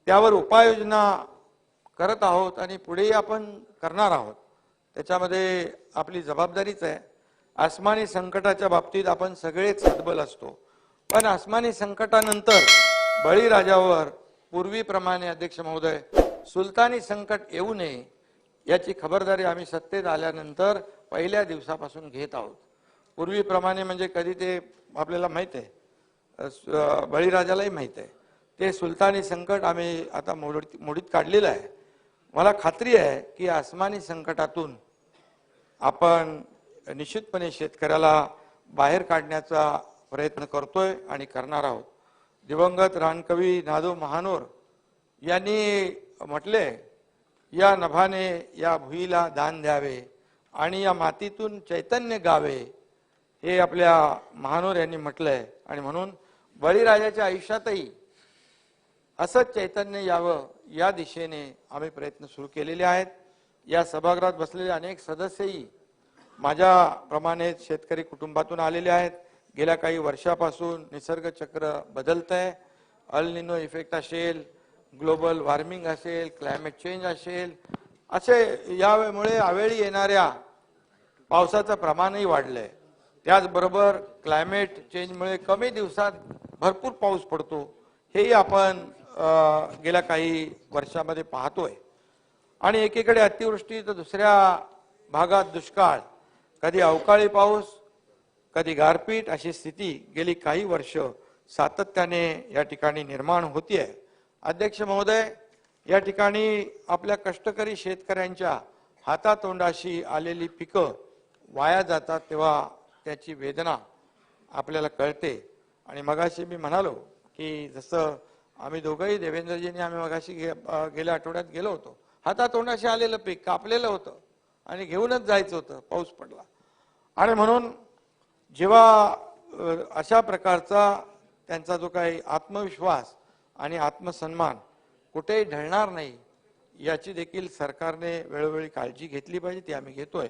त्यावर उपाययोजना करत आहोत आणि पुढेही आपण करणार आहोत। त्याच्यामध्ये आपली जबाबदारीच आहे। आसमानी संकटाच्या बाबतीत आपण सगळेच सदबल असतो, पण आसमानी संकटानंतर बळीराजावर पूर्वीप्रमाणे अध्यक्ष महोदय सुलतानी संकट येऊ नये याची खबरदारी आम्ही सत्तेत आल्यानंतर पहिल्या दिवसापासून घेत आहोत। पूर्वीप्रमाणे म्हणजे कधी ते आपल्याला माहित आहे, बळीराजालाही माहित आहे, ते सुलतानी संकट आम्ही आता मोडीत काढलेलं आहे। मला खात्री आहे की आसमानी संकटातून आपण निश्चितपणे शेतकऱ्याला बाहेर काढण्याचा प्रयत्न करतोय आणि करणार आहोत। दिवंगत रानकवी नादो महानोर यांनी म्हटले, या नभाने या भुईला दान द्यावे आणि या मातीतून चैतन्य गावे, हे आपल्या महानोर यांनी म्हटलंय। आणि म्हणून बळीराजाच्या आयुष्यातही असंच चैतन्य यावं या दिशेने आम्ही प्रयत्न सुरू केलेले आहेत। या सभागृहात बसलेले अनेक सदस्यही माझ्याप्रमाणे शेतकरी कुटुंबातून आलेले आहेत। गेल्या काही वर्षापासून निसर्ग चक्र बदलतंय, अल निनो इफेक्ट असेल, ग्लोबल वॉर्मिंग असेल, क्लायमेट चेंज असेल, असे यामुळे अवेळी येणाऱ्या पावसाचं प्रमाणही वाढलंय। त्याचबरोबर क्लायमेट चेंजमुळे कमी दिवसात भरपूर पाऊस पडतो, हेही आपण गेल्या काही वर्षामध्ये पाहतोय। आणि एकीकडे अतिवृष्टी तर दुसऱ्या भागात दुष्काळ, कधी अवकाळी पाऊस, कधी गारपीट, अशी स्थिती गेली काही वर्ष सातत्याने या ठिकाणी निर्माण होतीये। अध्यक्ष महोदय, या ठिकाणी आपल्या कष्टकरी शेतकऱ्यांच्या हातातोंडाशी आलेली पिकं वाया जातात तेव्हा त्याची वेदना आपल्याला कळते। आणि मगाशी मी म्हणालो की जसं आम्ही दोघंही देवेंद्रजींनी आम्ही मगाशी गेल्या आठवड्यात गेलो होतो, हातातोंडाशी आलेलं पीक कापलेलं होतं आणि घेऊनच जायचं होतं, पाऊस पडला। आणि म्हणून जेव्हा अशा प्रकारचा त्यांचा जो काही आत्मविश्वास आणि आत्मसन्मान कुठेही ढळणार नाही याची देखील सरकारने वेळोवेळी काळजी घेतली पाहिजे, ती आम्ही घेतोय।